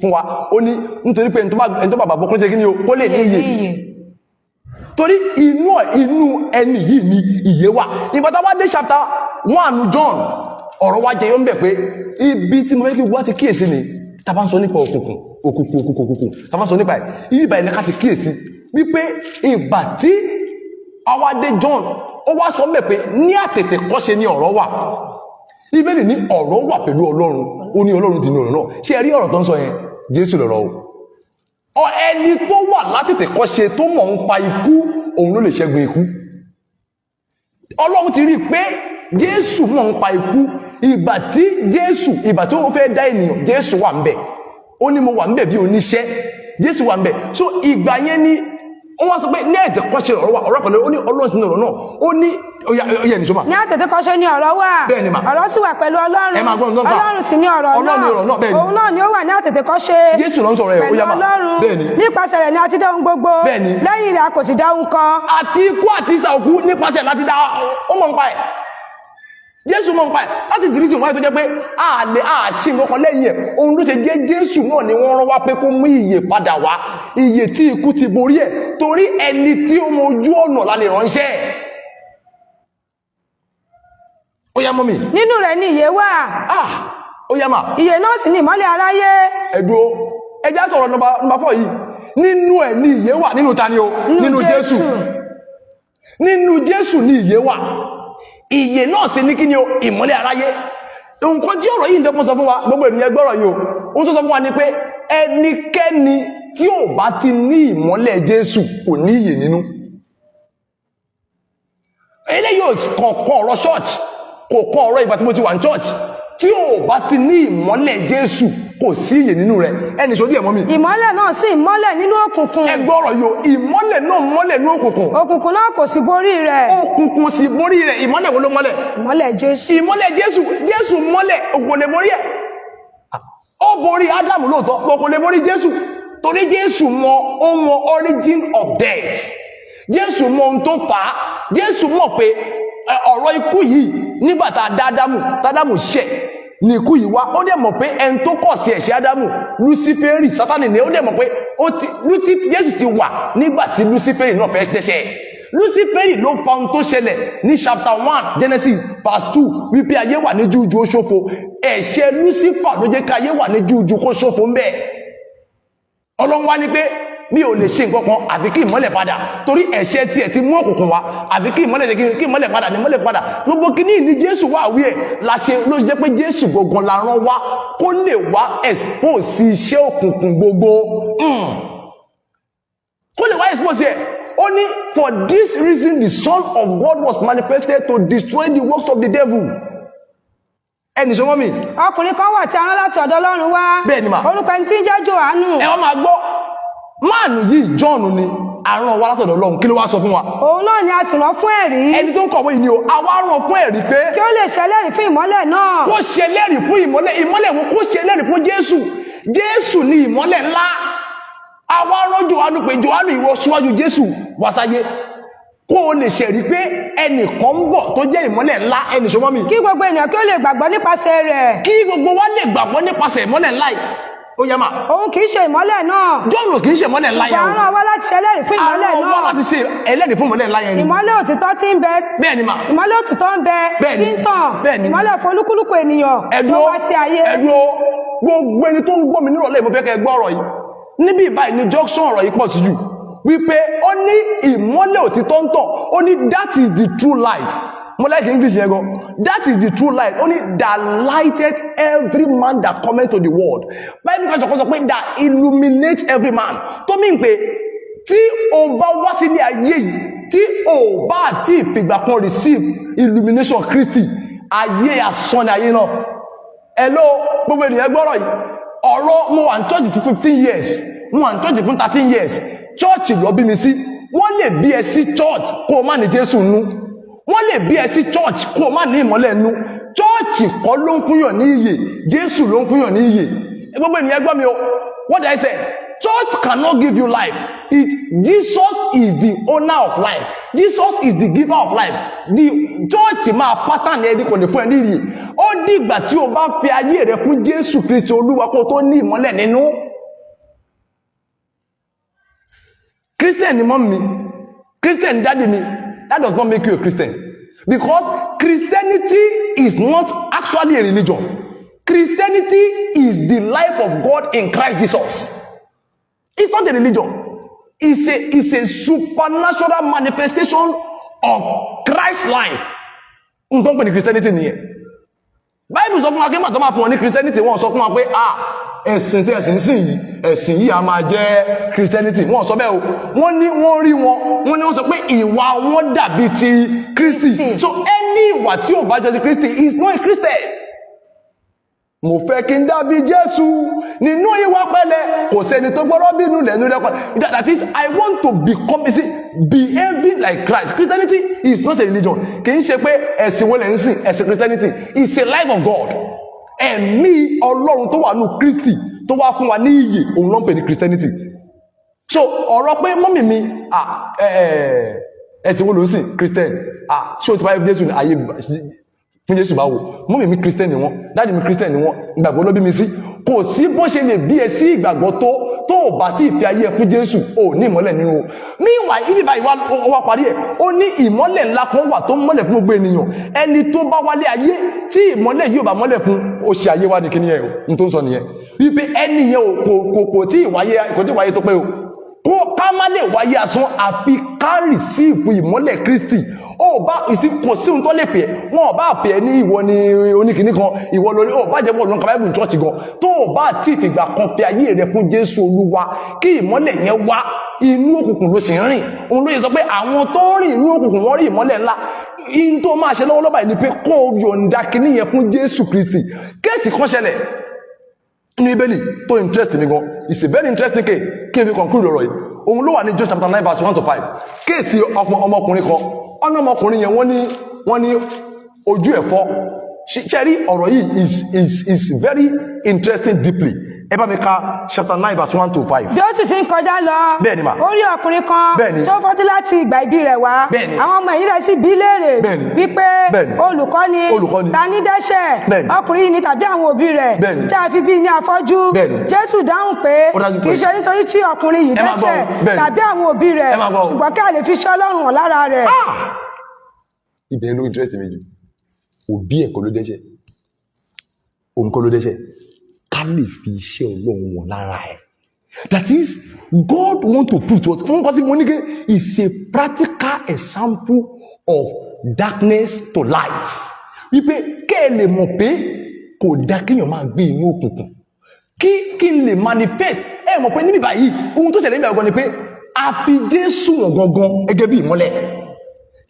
fún wa. Ó ní nítorí pé ẹni tó bá bàbá kó ṣe kí ni o kó lè ní iyè torí inú ẹni yìí ni ìyè wà. Ìgbà tá a bá dé chapter 1 John ọ̀rọ̀ wa jẹ́ yóò ń bẹ̀ pé ibi tí mo fẹ́ kí wá ti kíyèsí ni tá bá ń sọ nípa òkùnkùn tá bá ń sọ nípa ibi ìbà ilẹ̀ ká ti kíyèsí wípé ìgbà tí awádé John ó wá sọ mẹ́ pé ní àtètè kọ́ṣe ní ọ̀rọ̀ wà. Bíbélì ní ọ̀rọ̀ wà pẹ̀lú Ọlọ́run, ó ní Ọlọ́run dì ní ọ̀rọ̀ náà. Ṣé ẹ rí ọ̀rọ̀ tó ń sọ yẹn? Jésù lọ̀rọ̀ o. Ẹni tó wà látètè kọ́ṣe tó mọ̀ ń pa ikú òun ló lè ṣẹ́gun ikú. Ọlọ́run ti rí pé Jésù mọ̀ ń pa ikú. Ìgbà tí ó fẹ́ dá ènìyàn, Jésù wà ńbẹ̀. Ó ní mo wà ńbẹ̀ bí oníṣẹ́. Jésù wà ńbẹ̀. So ìgbà yẹn ni wọ́n sọ pé ní àtètè kọ́ṣe ọ̀rọ̀ pẹ̀lú ó ní Ọlọ́run sí ọ̀rọ̀ náà. Ó ní oyè ní sọ́mà. Ní àtètè kọ́ṣe ní ọ̀rọ̀ wà. Bẹ́ẹ̀ni mà. Ọ̀rọ̀ sì wà pẹ̀lú Ọlọ́run. Ẹ máa gbọ́n lọ́kà. Ọlọ́run sì ní ọ̀rọ̀ náà. Ọlọ́run ní ọ̀rọ̀ náà bẹ́ẹ̀ni. Òun náà ni ó wà ní àtètè kọ́ṣe. Jésù ló ń sọ̀rọ̀ ẹ̀ ó yá mà. Pẹ̀lú Ọlọ́run. Bẹ́ẹ̀ni. Nípasẹ̀ rẹ̀ ni a ti dá ohun gbogbo. Bẹ́ẹ̀ni. Lẹ́yìn rẹ̀ a kò sì dá ohun kan. Àti ikú àti ìsà òkú nípasẹ̀ láti dá ó mọ̀ ń pa ẹ̀. Jésù mọ̀ ń pa ẹ̀ láti ìdírísì wáyé tó jẹ́ pé àṣì nǹkan lẹ́yìn ẹ̀ òun ló ṣe jẹ́ Jésù náà ni wọ́n rán wá pé kó mú ìyè padà wá, ìyè tí ikú ti borí ẹ̀ torí ẹni tí ó mọ ojú ọ̀nà lálẹ́ ránṣẹ́. Ó yá mọ́ mi. Nínú rẹ̀ ni ìyè wà. Ó yá mà. Ìyè náà sì ni ìmọ́lẹ̀ aráyé. Ẹ̀dùn ẹjá sọ̀rọ̀ nọmba 4 yìí. Nínú ẹ̀ ni ìyè wà. Nínú ta ni o? Nínú Jésù. Nínú Jésù ni ìyè wà. Ìyè náà sì ní kí ni o? Ìmọ́lẹ̀ aráyé. Nǹkan tí ọ̀rọ̀ yìí ń dẹ́kun sọ fún wa gbogbo ènìyàn gbọ́rọ̀ yìí o. Ohun tó sọ fún wa ni pé ẹnikẹ́ni tí ò bá ti ní ìmọ́lẹ̀ Jésù kò ní ìyè nínú. ò kọ̀ọ̀kan ọ̀rọ̀ church kò kọ́ ọ̀rọ̀ ìgbà tí mo ti wà ní church tí ò bá ti ní ìmọ́lẹ̀ Jésù kò sí ìyè nínú rẹ̀. Ẹni sọ díẹ̀ mọ́ mi. Ìmọ́lẹ̀ náà sì mọ́lẹ̀ nínú òkùnkùn. Ẹ gbọ́ ọ̀rọ̀ yìí o, ìmọ́lẹ̀ náà mọ́lẹ̀ nínú òkùnkùn. Òkùnkùn náà kò sì borí rẹ̀. Òkùnkùn sì borí rẹ̀. Ìmọ́lẹ̀ wo ló mọ́lẹ̀? Ìmọ́lẹ̀ Jésù. Ìmọ́lẹ̀ Jésù. Jésù mọ́lẹ̀, òkùnkùn lè borí ẹ̀. Ó borí Ádámù lóòótọ́, òkùnkùn lè borí Jésù. Torí Jésù mọ origin of death. Jésù mọ ohun tó fà á. Jésù mọ̀ pé ọ̀rọ̀ ikú yìí nígbà tá a dá Ádámù ṣẹ̀ ní ikú yìí wá. Ó dẹ̀ mọ̀ pé ẹni tó kọ̀ sí ẹ̀ṣẹ̀ Ádámù, Lúsíférì, Sátánì ni. Ó dẹ̀ mọ̀ pé Jésù ti wà nígbà tí Lúsíférì náà fẹ́ dẹ́ṣẹ̀. Lúsíférì ló fa ohun tó ṣẹlẹ̀ ní chapter 1 Genesis verse 2 wípé ayé wà ní jújú ó ṣófo. Ẹ̀ṣẹ̀ Lúsífà ló jẹ́ ká ayé wà ní jújú kó ṣófo ń bẹ́ẹ̀. Ọlọ́run wá ní pé mi ò lè ṣe nǹkan kan àfi kí ìmọ́lẹ̀ padà, torí ẹ̀ṣẹ̀ tiẹ̀ ti mú òkùnkùn wá, àfi kí ìmọ́lẹ̀ padà ní ìmọ́lẹ̀ padà. Gbogbo kíní ní Jésù wà wí ẹ̀ ló jẹ́ pé Jésù gangan la rán wá kó lè wá expose iṣẹ́ òkùnkùn gbogbo. Kó lè wá expose ẹ̀. Ó ní for this reason the Son of God was manifested to destroy the works of the devil. Ẹni sọ mọ́ mi. Ọkùnrin kan wà tí a rán láti ọ̀dọ̀ Ọlọ́run wá. Bẹ́ẹ̀ ni mà. Orúkọ ẹni tí ń jẹ́ Jòhánù. Ẹ wọ́n máa gbọ́. Máàlù yìí John ni àrùn wa látọ̀dọ̀ Ọlọ́run. Kí ló wá sọ fún wa? Òun náà ni a ti rán fún ẹ̀rí. Ẹni tó ń kọ̀wé yìí ni o, àwa rán fún ẹ̀rí pé kí ó lè ṣẹlẹ́rìí fún ìmọ́lẹ̀ náà. Kó ṣẹlẹ́rìí fún ìmọ́lẹ̀ wo kó ṣẹlẹ́rìí fún Jésù. Jésù ni ìmọ́lẹ̀ ńlá. Àwa rán Jòhánù pé Jòhánù ìwọ síwájú Jésù wá sáyé. Kó o lè ṣẹ̀rí pé ẹnìkan ń bọ̀ tó jẹ́ ìmọ́lẹ̀ ńlá. Ẹni sọ mọ́ mi. Kí gbogbo ènìyàn kí ó lè gbàgbọ́ nípasẹ̀ rẹ̀. Kí gbogbo wa lè gbàgbọ́ nípasẹ̀ ìmọ́lẹ̀ ńlá yìí. Ó yẹ mà. Òun kì í ṣe ìmọ́lẹ̀ náà. Jọ́ọ̀nù kì í ṣe ìmọ́lẹ̀ ńlá yẹn o. Ṣùgbọ́n àrùn wa láti ṣẹlẹ́rìí fún ìmọ́lẹ̀ náà. Àrùn wa láti ṣe ẹlẹ́rìí fún ìmọ́lẹ̀ ńlá yẹn ni. Ìmọ́lẹ̀ òtítọ́ tí ń bẹ. Bẹ́ẹ̀ ni mà. Ìmọ́lẹ̀ òtítọ́ ń bẹ. Bẹ́ẹ̀ ni. Tí ń tàn. Bẹ́ẹ̀ ni. Ìmọ́lẹ̀ fún olúkúlùkù ènìyàn. Tó wá sí ayé. Ẹ̀dùn o, gbogbo ẹni tó ń gbọ́ mi nírọ̀lẹ́ mo fẹ́ kẹ́ gbọ́ ọ̀rọ̀ yìí. Níbi ìbáyìí ni junction ọ̀rọ̀ yìí pọ̀ sí jù. Wípé ó ní ìmọ́lẹ̀ òtítọ́ ń tàn. Ó ní that is the true light. Mo like English yẹn gan. That is the true light. Only that lighted every man that cometh to the world. Bible kan sọ pé that illuminate every man. Tó mean pé tí o bá wá sílé ayé yìí, tí o bá àti ìfìgbà kan receive illumination Kristi, ayé asán ni ayé náà. Hello, gbogbo ènìyàn gbọ́rọ̀ yìí. Ọ̀rọ̀ mo wà ní church fún 15 years. Mo wà ní church fún 13 years. Church ló bí mi sí. Wọ́n lè bí ẹ sí church kó o má ní Jésù nú. Wọ́n lè bí ẹ sí church kó o má ní ìmọ́lẹ̀ nú. Church kọ́ ló ń fúnyàn ní iyè. Jésù ló ń fúnyàn ní iyè. Gbogbo ènìyàn gbọ́ mi o. What did I say? Church cannot give you life. Jesus is the owner of life. Jesus is the giver of life. The church máa pattern ẹni kò lè fún ẹ ní iyè. Ó dìgbà tí o bá fi ayé rẹ fún Jésù Kristi Olúwa kó o tó ní ìmọ́lẹ̀ nínú. Christian ni mọ́ mi. Christian daddy mi. That does not make you a Christian. Because Christianity is not actually a religion. Christianity is the life of God in Christ Jesus. It's not a religion. It's a supernatural manifestation of Christ's life. Nǹkan pè ní Christianity nìyẹn. Bible sọ fún wa kí màtọ́ máa fún wọn ní Christianity wọ́n sọ fún wa pé ẹ̀sìn tí ẹ̀sìn sìn yìí ẹ̀sìn yìí a máa jẹ́ Christianity wọ́n sọ bẹ́ẹ̀ o wọ́n ní wọ́n rí wọ́n ní wọ́n sọ pé ìwà wọn dàbí ti Kristi so any ìwà tí ò bá jẹ́ ti Kristi is not a Christian. Mo fẹ́ kí n dàbí Jésù nínú ìwà pẹ̀lẹ́ kò sẹ́ni tó gbọ́dọ̀ bínú lẹ́nu lẹ́kọ̀ọ́ that is I want to become behaving like Christ. Christianity is not a religion. Kì í ṣe pé ẹ̀sìn wo lẹ̀ ń sìn ẹ̀sìn Christianity is a life of God. Ẹ̀mí Ọlọ́run tó wà nù Kristi tó wá fún wa ní iyè òun ló ń pè ní Christianity. So ọ̀rọ̀ pé mọ́mì mi ẹ̀sìn wo ló ń sìn Christian ṣé o ti bá Jésù ní ayé fún Jésù báwo mọ́mì mi Christian ni wọ́n dáàdì mi Christian ni wọ́n ìgbàgbọ́ ló bí mi sí kò sí bó ṣe lè bí ẹ sí ìgbàgbọ́ tó ò bá tí ìfẹ́ ayé ẹ fún Jésù ò ní ìmọ́lẹ̀ nínú o meanwhile ibi báyìí wá parí ẹ̀ ó ní ìmọ́lẹ̀ ńlá kan wà tó mọ́lẹ̀ fún gbogbo ènìyàn ẹni tó bá wálé ayé tí ìmọ́lẹ̀ yóò bá mọ́lẹ̀ fún ó ṣe ayé wá ní kíní ẹ̀ o ní tó ń sọ nìyẹn wípé ẹni yẹn kò tí ìwáyé tó pé o kó ká má lè wáyé asán àfi ká rìsíìfù ìmọ́lẹ̀ Kristi ó bá kò sí ohun tó lè pè é, wọn ò bá pè é ní ìwọ ni oníkìní kan, ìwọ lórí, ó bá jẹ́ bọ́ lọ́nkà báyìí ní chọ́ọ̀chì gan, tó ò bá tí ìfìgbà kan fi ayé rẹ fún Jésù Olúwa kí ìmọ́lẹ̀ yẹn wá, inú òkùnkùn ló sì ń rìn. Òun ló yẹ sọ pé àwọn tó ń rìn inú òkùnkùn wọ́n rí ìmọ́lẹ̀ ńlá. In tó máa ṣe lọ́wọ́lọ́wọ́ báyìí ni pé kó yọ̀ǹda kíní yẹn fún Jésù Kristi. Kéèsì kan ṣẹlẹ̀ nínú Bíbélì tó interest mi gan, it's a very interesting case. Kí n fi conclude ọ̀rọ̀ yìí, òun ló wà ní John chapter 9 verse 1 to 5. Kéèsì ọmọkùnrin kan, ọ̀nà ọmọkùnrin yẹn wọ́n ní ojú ẹ̀ fọ́. Ṣẹ́rí ọ̀rọ̀ yìí is very interesting deeply. Ẹ bá mi ka chapter 9 verse 1 to 5. Bí ó sì ti ń kọjá lọ, bẹ́ẹ̀ni mà, ó rí ọkùnrin kan tí ó fọ́jú láti ìgbà ìbí rẹ̀ wá. Àwọn ọmọ ẹ̀yìn rẹ̀ sì bi léèrè wípé olùkọ́ni, ta ní dẹ́ṣẹ̀, ọkùnrin yìí ni tàbí àwọn òbí rẹ̀ tí a fi bí ní afọ́jú? Jésù dáhùn pé kì í ṣe nítorí tí ọkùnrin yìí dẹ́ṣẹ̀ tàbí àwọn òbí rẹ̀, ṣùgbọ́n kí a lè fi iṣẹ́ Ọlọ́run hàn lára rẹ̀. Ibẹ̀ ló interest mi jù. Òbí ẹ̀ kọ́ ló dẹ́ṣẹ̀, òun kọ́ ló dẹ́ṣẹ̀, ká lè fi iṣẹ́ Ọlọ́run wọn lára ẹ̀. That is, God want to put what wọ́n kọ́ sí Monique is a practical example of darkness to light. Wípé kẹ́ ẹ lè mọ̀ pé kò dá kéèyàn máa gbé inú òkùnkùn, kí n lè manifest. Ẹ mọ̀ pé níbi báyìí ohun tó ṣẹlẹ̀ níbi àgọ́ ni pé a fi Jésù wọn gangan gẹ́gẹ́ bí ìmọ́lẹ̀.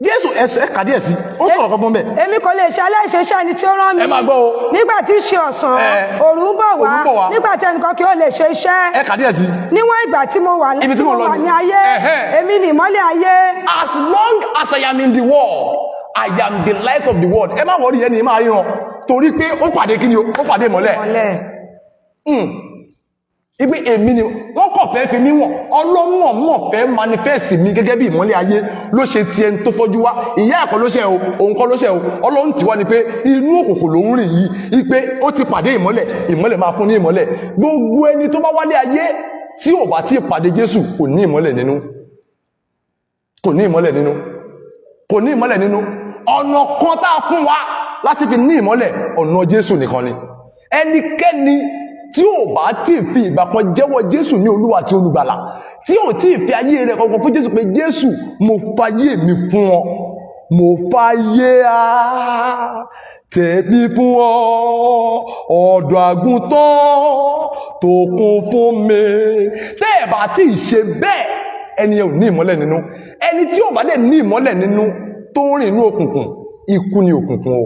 Jésù ẹsẹ̀ kàdí ẹ̀ sí, ó sọ̀rọ̀ kan fún bẹ́ẹ̀. Èmi kò lè ṣe aláìṣeṣẹ́ ẹni tí ó rán mi. Ẹ máa gbọ́ o. Nígbà tí í ṣe ọ̀sán, òòrùn ń bọ̀ wá, nígbà tí ẹnìkan kì ó lè ṣe iṣẹ́. Ẹ kàdí ẹ̀ sí. Níwọ̀n ìgbà tí mo wà ní ayé, èmi ni ìmọ́lẹ̀ ayé. As long as I am in the world, I am the light of the world. Ẹ má wọrí ẹni máa ríran torí pé ó pàdé kí ni o, ó pàdé ìmọ́lẹ̀. Ibi èmi ni wọ́n kàn fẹ́ fi mí wọ̀n, Ọlọ́run mọ̀ fẹ́ manifest mi gẹ́gẹ́ bí ìmọ́lẹ̀ ayé ló ṣe ti ẹni tó fọ́jú wá. Ìyá ẹ̀kọ́ ló ṣe o, òun kọ́ ló ṣe o, Ọlọ́run ti wá ni pé inú òkùnkùn ló ń rìn yìí, ipe ó ti pàdé ìmọ́lẹ̀ máa fún ní ìmọ́lẹ̀. Gbogbo ẹni tó bá wálé ayé tí ò bá ti pàdé Jésù kò ní ìmọ́lẹ̀ nínú. Kò ní ìmọ́lẹ̀ nínú. Kò ní ìmọ́lẹ̀ nínú. Ọ̀nà kan tá a fún wa láti fi ní ìmọ́lẹ̀, ọ̀nà Jésù nìkan ni. Ẹnikẹ́ni tí ò bá tí fi ìgbà kan jẹ́wọ́ Jésù ní Olúwa àti Olùgbàlà, tí ò tí fi ayé rẹ̀ kankan fún Jésù pé Jésù mo fayé mi fún ọ, mo fayé tẹ̀mí fún ọ, ọ̀dọ́ àgùntàn tó kún fún mi. Tẹ́ ẹ̀ bá tí ì ṣe bẹ́ẹ̀, ẹni ò ní ìmọ́lẹ̀ nínú. Ẹni tí ò bá dẹ̀ ní ìmọ́lẹ̀ nínú tó ń rìn inú òkùnkùn, ikú ni òkùnkùn o.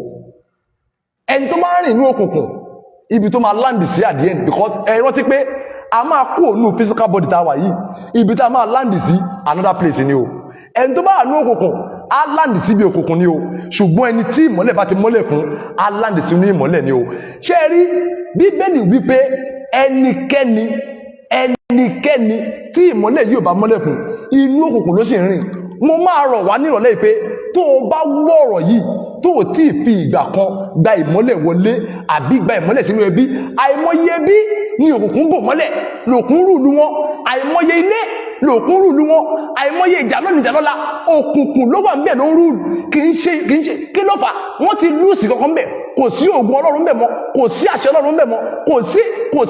Ẹni tó bá ń rìn inú òkùnkùn, ibi tó máa land sí at the end, because ẹ rántí pé a máa kú ònú physical body tá a wà yìí, ibi tá a máa land sí another place ni o. Ẹni tó bá wà ní òkùnkùn á land sí ibi òkùnkùn ni o, ṣùgbọ́n ẹni tí ìmọ́lẹ̀ bá ti mọ́lẹ̀ fún á land sí inú ìmọ́lẹ̀ ni o. Ṣé ẹ rí Bíbélì wípé ẹnikẹ́ni tí ìmọ́lẹ̀ yóò bá mọ́lẹ̀ fún inú òkùnkùn ló sì ń rìn. Mo máa rọ̀ wá nírọ̀lẹ́ yìí pé tó o bá wọ́ ọ̀rọ̀ yìí tó ò tí ì fi ìgbà kan gba ìmọ́lẹ̀ wọlé àbí gba ìmọ́lẹ̀ sínú ẹbí, àìmọye ẹbí ni òkùnkùn bò mọ́lẹ̀ lòkùn rúlu wọn, àìmọye ilé lòkùn rúlu wọn, àìmọye ìjà lónìí ìjà lọ́la òkùnkùn ló wà níbẹ̀ ló ń rúlu. Kì í ṣe kí ló fà, wọ́n ti lùsì kankan bẹ̀, kò sí ògùn Ọlọ́run bẹ̀ mọ́, kò sí àṣẹ Ọlọ́run bẹ̀ mọ́, kò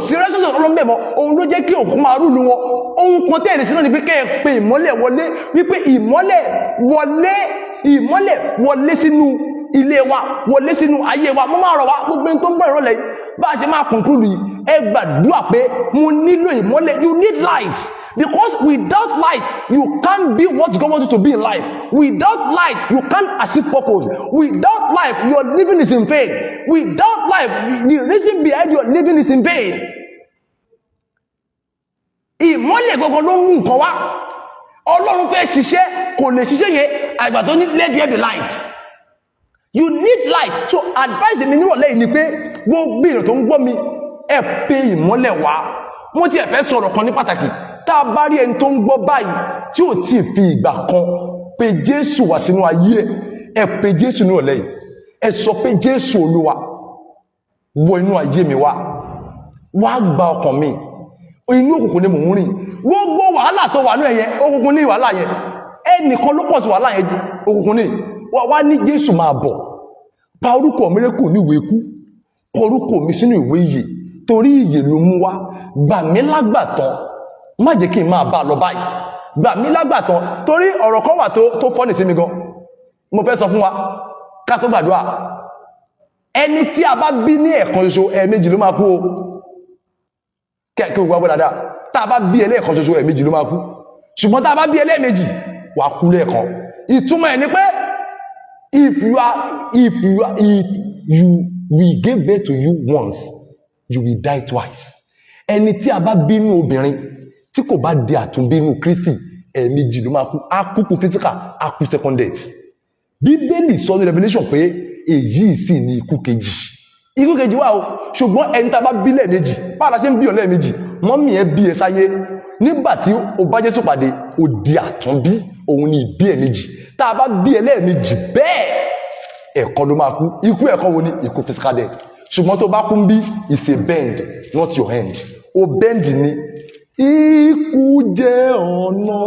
sí rẹ́sọ̀sọ̀ Ọlọ́run bẹ̀ mọ́. Òun ló jẹ́ kí òkùnkùn máa rúlu wọn. Ohun kan tẹ́lẹ̀ sí náà ni pé kẹ́ ẹ pe ìmọ́lẹ̀ wọlé, wípé ìmọ́lẹ̀ wọlé sínú ilé wa, wọlé sínú ayé wa. Mo máa rọ̀ wá gbogbo ẹni tó ń bọ̀ ìrọ̀lẹ́ yìí bá a ṣe máa conclude yìí, ẹ gbàdúrà pé mo nílò ìmọ́lẹ̀. You need light, because without light you can't be what God wants you to be in life. Without light you can't achieve purpose. Without life your living is in vain. Without life the reason behind your living is in vain. Ìmọ́lẹ̀ gbogbo ló ń mú nǹkan wá. Ọlọ́run fẹ́ ṣiṣẹ́, kò lè ṣiṣẹ́ yẹn àgbà tó ní let there be light. You need light. So advice mi nírọ̀lẹ́ yìí ni pé gbogbo èèyàn tó ń gbọ́ mi, ẹ pe ìmọ́lẹ̀ wá. Mo ti fẹ́ sọ̀rọ̀ kan ní pàtàkì. Tá a bá rí ẹni tó ń gbọ́ báyìí tí ò tí ì fi ìgbà kan pe Jésù wá sínú ayé ẹ pe Jésù nírọ̀lẹ́ yìí. Ẹ sọ pé Jésù Olúwa wọ inú ayé mi wá gba ọkàn mi. Inú òkùnkùn ni mò ń rìn. Gbogbo wàhálà tó wà ní ẹ̀yẹn, òkùnkùn ní wàhálà yẹn. Ẹnìkan ló pọ̀ sí wàhálà yẹn, òkùnkùn ní. Wá ní Jésù máa bọ̀, pa orúkọ mi rẹ́ kò ní ìwé ikú, kọ orúkọ mi sínú ìwé ìyè, torí ìyè ló mú wá. Gbà mí lágbàtàn, má jẹ́ kí n máa bá lọ báyìí. Gbà mí lágbàtàn, torí ọ̀rọ̀ kan wà tó fọ́nì sí mi gan. mo fẹ́ sọ fún wa ká tó gbàdúrà ẹni tí a bá bí ní ẹ̀kan ṣoṣo ẹ̀ẹ̀mejì ló máa kú o kí o gbọ́ dáadáa tá a bá bí ẹlẹ́ẹ̀kan ṣoṣo ẹ̀ẹ̀mejì ló máa kú ṣùgbọ́n tá a bá bí ẹlẹ́ẹ̀mejì wà kú lẹ́ẹ̀kan ìtumọ̀ ẹ̀ ni pé if we give birth to you once you will die twice ẹni tí a bá bínú obìnrin tí kò bá di àtúnbínú Kristi ẹ̀ẹ̀mejì ló máa kú á kú physical á kú second death Bíbélì sọ ní Revelation pé èyí sì ni ikú kejì wà o ṣùgbọ́n ẹni tá a bá bí lẹ́ẹ̀mejì báwo la ṣe ń bí ọ lẹ́ẹ̀mejì mọ́mì ẹ bí ẹ sáyé nígbà tí o bá Jésù pàdé o di àtúnbí òun ni ìbí ẹ̀ẹ̀mejì tá a bá bí ẹ lẹ́ẹ̀mejì bẹ́ẹ̀ ẹ̀kan ló máa kú ikú ẹ̀kan wo ni ikú physical death ṣùgbọ́n tó bá kú ń bí is a bend not your hand o bend ni ikú jẹ́ ọ̀nà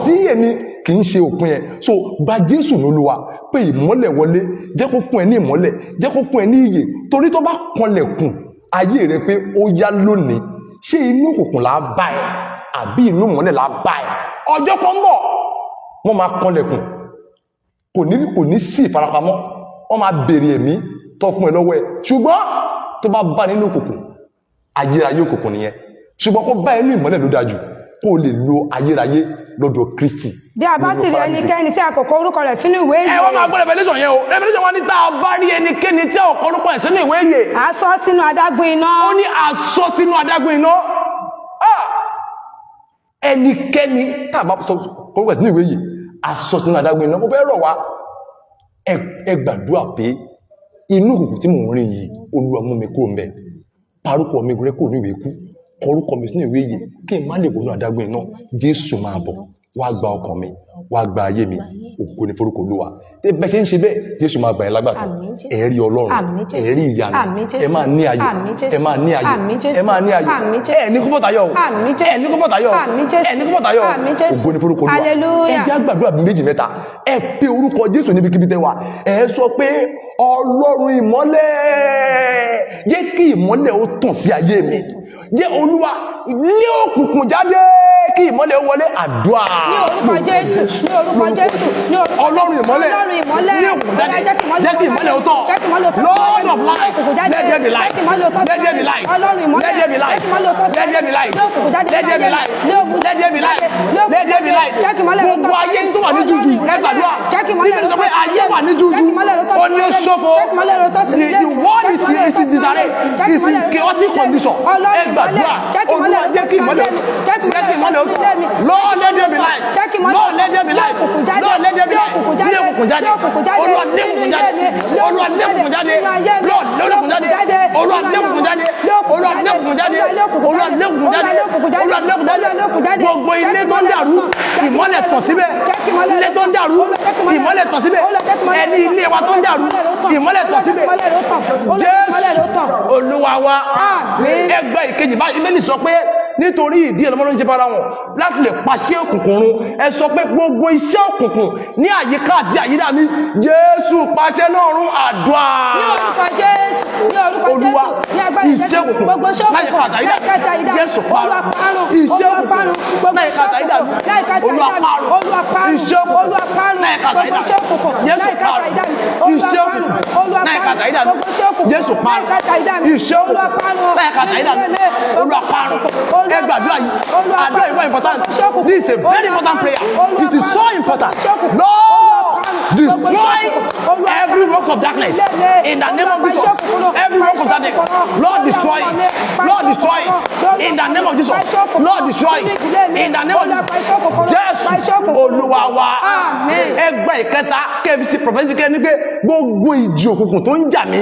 sí iye ni kì í ṣe òpin ẹ̀ so gba Jésù lÓlúwa pé ìmọ́lẹ̀ wọlé jẹ́ kó fún ẹ ní ìmọ́lẹ̀ jẹ́ kó fún ẹ ní ìyè torí tó bá kanlẹ̀kùn ayé rẹ pé ó yá lónìí ṣé inú òkùnkùn là á bá ẹ àbí inú ìmọ́lẹ̀ là á bá ẹ ọjọ́ kan bọ̀ wọ́n máa kanlẹ̀kùn kò ní sí ìfarapamọ́ wọ́n máa béèrè ẹ̀mí tó fún ẹ lọ́wọ́ ẹ ṣùgbọ́n tó bá bá nínú òkùnkùn ayérayé òkùnkùn nìyẹn ṣùgbọ́n kó bá ẹ ní ìmọ́lẹ̀ ló dájú kó lè lo ayérayé lọ́dọ̀ Kristi. Bí a bá sì rí ẹnikẹ́ni tí a kò kọ orúkọ rẹ̀ sínú ìwé ìyè. Wọ́n máa gbọ́ Revelation yẹn o. Revelation wọn ní tá a bá rí ẹnikẹ́ni tí a kò kọ orúkọ rẹ̀ sínú ìwé ìyè. A sọ sínú adágún iná. Ó ní a sọ sínú adágún iná. Ẹnikẹ́ni tá a bá sọ orúkọ rẹ̀ sínú ìwé ìyè, a sọ sínú adágún iná. Mo fẹ́ rọ̀ wá ẹ gbàdúrà pé inú òkùnkùn tí mò ń rìn yìí Olúwa mú mi kúrò ńbẹ̀. Parúkọ mi rẹ́ kúrò ní ìwé ikú. Orúkọ mi sínú ìwé ìyè kí n má lè wọnú adágún iná. Jésù máa bọ̀ wá gba ọkàn mi wá gba ayé mi ògo ní forúkọ Olúwa bẹ́ẹ̀ ṣe ń ṣe bẹ́ẹ̀ Jésù máa gbà yín lágbàtọ́ ẹ̀rí Ọlọ́run ẹ̀rí ìyanu ẹ máa ní ayọ̀ ẹ máa ní ayọ̀ ẹ máa ní ayọ̀ ẹ ní kúbọ̀ tayọ̀ ẹ ní kúbọ̀ tayọ̀ ẹ ní kúbọ̀ tayọ̀ ògo ní forúkọ Olúwa ẹ jẹ́ àgbàdúrà méjì mẹ́ta ẹ pe orúkọ Jésù níbikíbi tẹ́ wà ẹ sọ pé Ọlọ́run ìmọ́lẹ̀ jẹ́ kí ìmọ́lẹ̀ ó tàn sí ayé mi jẹ́ Olúwa lé òkùnkùn jáde kí ìmọ́lẹ̀ ó wọlé àdúrà ní orúkọ Jésù ní orúkọ Jésù ní orúkọ Ọlọ́run ìmọ́lẹ̀ ní òkùnkùn jáde jẹ́ kí ìmọ́lẹ̀ ó tàn Lord of light let there be light let there be light let there be light let there be light let there be light let there be light let there be light gbogbo ayé tó wà ní jújù ẹ gbàdúrà bíbélì sọ pé ayé wà ní jújù ó ní ó ṣófo the world is in disarray is in chaotic condition ẹ gbàdúrà Olúwa jẹ́ kí ìmọ́lẹ̀ ó tàn Lord let there be light Lord let there be light Lord let there be light ní òkùnkùn jáde Olúwa lé òkùnkùn jáde Olúwa lé òkùnkùn jáde Lord lé òkùnkùn jáde Olúwa lé òkùnkùn jáde Olúwa lé òkùnkùn jáde Olúwa lé òkùnkùn jáde Olúwa lé òkùnkùn jáde gbogbo ilé tó ń dàrú ìmọ́lẹ̀ tàn síbẹ̀ ilé tó ń dàrú ìmọ́lẹ̀ tàn síbẹ̀ ẹni ilé wa tó ń dàrú ìmọ́lẹ̀ tàn síbẹ̀ Jésù Olúwa wa ẹgbẹ́ ìkejì báyìí Bíbélì sọ pé nítorí ìdí ẹlọmọdún ṣe fara wọn láti lè pàṣẹ òkùnkùn run ẹ sọ pé gbogbo iṣẹ́ òkùnkùn ní àyíká àti àyídà mi Jésù pàṣẹ náà run àdúrà ní orúkọ Jésù ní orúkọ Olúwa Jésù iṣẹ́ òkùnkùn láyìíká àti àyídà Jésù parun iṣẹ́ òkùnkùn láyìíká àti àyídà Olúwa parun iṣẹ́ òkùnkùn láyìíká àti àyídà Jésù parun iṣẹ́ òkùnkùn láyìíká àti àyídà Jésù parun iṣẹ́ òkùnkùn láyìíká àti àyídà Olúwa parun ẹ gbàdúrà yìí àdúrà yìí wà important this is a very important prayer it is so important Lord destroy every works of darkness in the name of Jesus every works of darkness Lord destroy it Lord destroy it in the name of Jesus Lord destroy it in the name of Jesus Jésù Olúwa wa ẹgbẹ́ ìkẹta kẹfì sí prophetic ẹni pé gbogbo ìjì òkùnkùn tó ń jà mí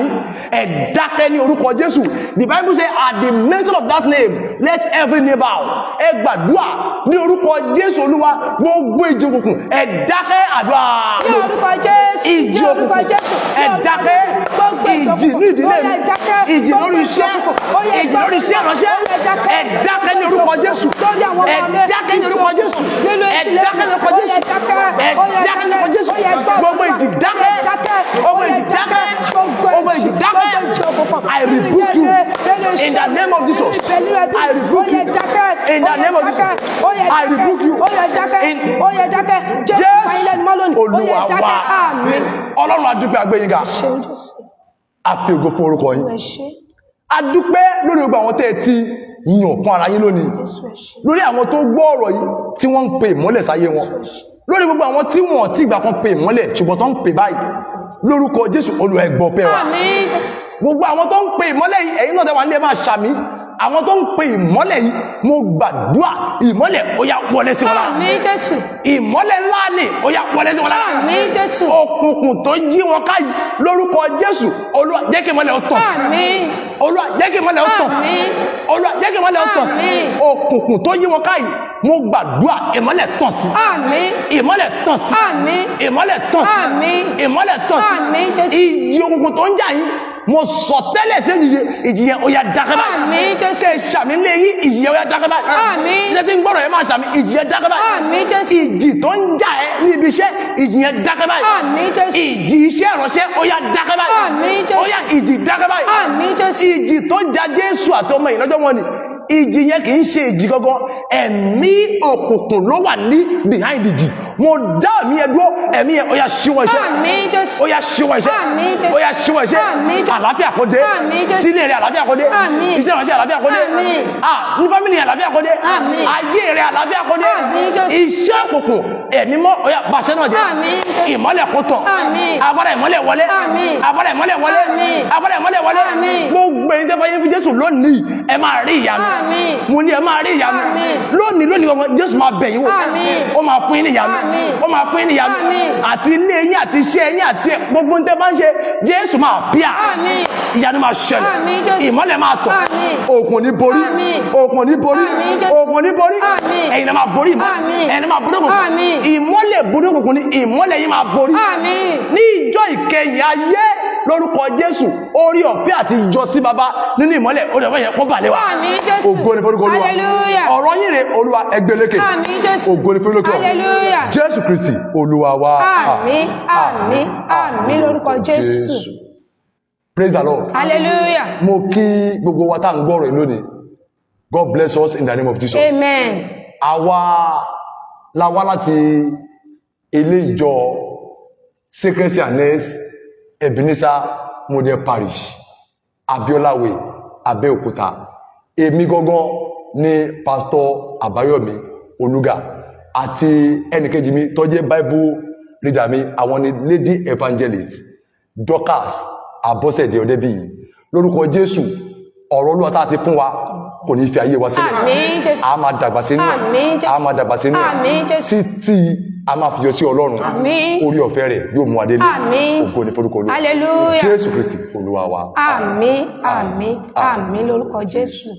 ẹ dákẹ́ ní orúkọ Jésù the Bible say at the mention of that name let every knee bow ẹ gbàdúrà ní orúkọ Jésù Olúwa gbogbo ìjì òkùnkùn ẹ dákẹ́ àdúrà ní orúkọ Jésù ìjì òkùnkùn ẹ dákẹ́ ìjì ní ìdílé mi ìjì lórí iṣẹ́ ìjì lórí iṣẹ́ ìránṣẹ́ ẹ dákẹ́ ní orúkọ Jésù ẹ dákẹ́ ní orúkọ Jésù ẹ dákẹ́ ní orúkọ Jésù ẹ dákẹ́ ní orúkọ Jésù gbogbo ìjì dákẹ́ gbogbo ìjì dákẹ́ gbogbo ìjì dákẹ́ I rebuke you in the name of Jesus I rebuke you in the name of Jesus I rebuke you. Ó yẹ dákẹ́. Ó yẹ dákẹ́. Jésù pa ilé ẹnu mọ́ lónìí. Ó yẹ dákẹ́. Àmín. Ọlọ́run a dúpẹ́ agbẹ́yìnká. A fi ògo fún orúkọ yín. A dúpẹ́ lórí gbogbo àwọn tẹ́ ẹ ti yàn fún ara yín lónìí. Lórí àwọn tó gbọ́ ọ̀rọ̀ yìí tí wọ́n ń pe ìmọ́lẹ̀ sáyé wọn. Lórí gbogbo àwọn tí wọ́n ti gbà kan pe ìmọ́lẹ̀ ṣùgbọ́n tó ń pe báyìí. Lórúkọ Jésù Olúwa ẹ gbọ́ ọpẹ́ wa. Gbogbo àwọn tó ń pe ìmọ́lẹ̀ yìí ẹ̀yin náà tẹ́ wà nílé máa ṣàmì. Àwọn tó ń pe ìmọ́lẹ̀ yìí mo gbàdúrà ìmọ́lẹ̀ ó yá wọlé sí wọn lára. Àmín Jésù. Ìmọ́lẹ̀ ńlá ni ó yá wọlé sí wọn lára. Àmín Jésù. Òkùnkùn tó jí wọn ká yìí lórúkọ Jésù Olúwa jẹ́ kí ìmọ́lẹ̀ ó tàn sí. Àmín. Olúwa jẹ́ kí ìmọ́lẹ̀ ó tàn sí. Olúwa jẹ́ kí ìmọ́lẹ̀ ó tàn sí. Òkùnkùn tó jí wọn ká yìí mo gbàdúrà ìmọ́lẹ̀ tàn sí. Àmín. Ìmọ́lẹ̀ tàn sí. Àmín. Ìmọ́lẹ̀ tàn sí. Àmín. Ìmọ́lẹ̀ tàn sí. Àmín Jésù. Ìjì òkùnkùn tó ń jà yín mo sọ tẹ́lẹ̀ sí ìjì yẹn ó yá dákẹ́ báyìí. Àmín Jésù. Ṣé ṣàmì lé yín ìjì yẹn ó yá dákẹ́ báyìí. Àmín. Ṣé tí ń gbọ́dọ̀ yẹn máa ṣàmì ìjì yẹn dákẹ́ báyìí. Àmín Jésù. Ìjì tó ń jà ẹ́ ní ibi iṣẹ́ ìjì yẹn dákẹ́ báyìí. Àmín Jésù. Ìjì iṣẹ́ ìránṣẹ́ ó yá dákẹ́ báyìí. Àmín Jésù. Ó yá ìjì dákẹ́ báyìí. Àmín Jésù. Ìjì tó jà Jésù àti ọmọ yìí lọ́jọ́ wọn ni ìjì yẹn kì í ṣe ìjì gangan ẹ̀mí òkùnkùn ló wà ní behind ìjì mo dá ẹ̀mí ẹ dúró ẹ̀mí ẹ ó yá ṣíwọ́ iṣẹ́ Àmín Jésù. ó yá ṣíwọ́ iṣẹ́ Àmín Jésù. ó yá ṣíwọ́ iṣẹ́ Àmín Jésù. àlàáfíà kó dé Àmín Jésù. sílé rẹ àlàáfíà kó dé Àmín. iṣẹ́ ìránṣẹ́ àlàáfíà kó dé Àmín. ní fámìlì àlàáfíà kó dé Àmín. ayé rẹ àlàáfíà kó dé Àmín Jésù. iṣẹ́ òkùnkùn ẹ̀mí mọ́ ó yá bàṣẹ́ náà jẹ́ Àmín Jésù. ìmọ́lẹ̀ kó tàn Àmín. agbára ìmọ́lẹ̀ wọlé Àmín. agbára ìmọ́lẹ̀ wọlé Àmín. agbára ìmọ́lẹ̀ wọlé Àmín. gbogbo ẹ̀yin tẹ́ fẹ́ yé fún Jésù lónìí ẹ máa rí ìyanu Àmín. mo ní ẹ máa rí ìyanu Àmín. lónìí ọmọ Jésù máa bẹ̀ yín wò Àmín. ó máa fún yín ní ìyanu Àmín. ó máa fún yín ní ìyanu Àmín. àti ilé yín àti iṣẹ́ yín àti gbogbo ń tẹ́ bá ń ṣe Jésù máa bíà Àmín. ìyanu máa ṣẹlẹ̀ Àmín Jésù. ìmọ́lẹ̀ máa tàn Àmín. òkùn ní borí Àmín. òkùn ní borí Àmín Jésù. òkùn ní borí Àmín. ẹ̀yin náà máa borí ìmọ́ Àmín. ẹ̀yin náà máa borí òkùnkùn Àmín. ìmọ́lẹ̀ borí òkùnkùn ní ìmọ́lẹ̀ yín máa borí Àmín. ní ìjọ ìkẹyìn ayé lórúkọ Jésù orí ọ̀fẹ́ àti ìjọ sí baba nínú ìmọ́lẹ̀ orí ọ̀fẹ́ yẹn kó balẹ̀ wa Àmín Jésù. ògo ni forúkọ Olúwa Hallelujah. ọ̀rọ̀ yín rè Olúwa ẹgbẹ́lékè Àmín Jésù. ògo ni forúkọ Hallelujah. Jésù Kristi Olúwa wa. Àmín. Àmín. Àmín lórúkọ Jésù. Praise the Lord. Hallelujah. Mo kí gbogbo wa tá ń gbọ́rọ̀ yìí lónìí. God bless us in the name of Jesus. Amen. Àwa la wá láti ilé ìjọ Sacred Sianes Ebenezer Model Parish, Abiola Way, Abẹ́òkúta. Èmi gangan ni Pastor Àbáyọ̀mí Olúga àti ẹnìkejì mi tó jẹ́ Bible reader mi àwọn ni Lady Evangelist Dorcas Abọ́sẹ̀dé Ọdẹ́bíyì. Lórúkọ Jésù ọ̀rọ̀ Olúwa tá a ti fún wa kò ní fi ayé wa sílẹ̀. Àmín Jésù. A máa dàgbà sínú ẹ̀. Àmín Jésù. A máa dàgbà sínú ẹ̀. Àmín Jésù. Títí a máa fi yọ sí Ọlọ́run. Àmín. Orí ọ̀fẹ́ rẹ̀ yóò mú adélé. Àmín. Ògo ni forúkọ Olúwa. Hallelujah. Jésù Kristi Olúwa wa. Àmín. Àmín. Àmín lórúkọ Jésù.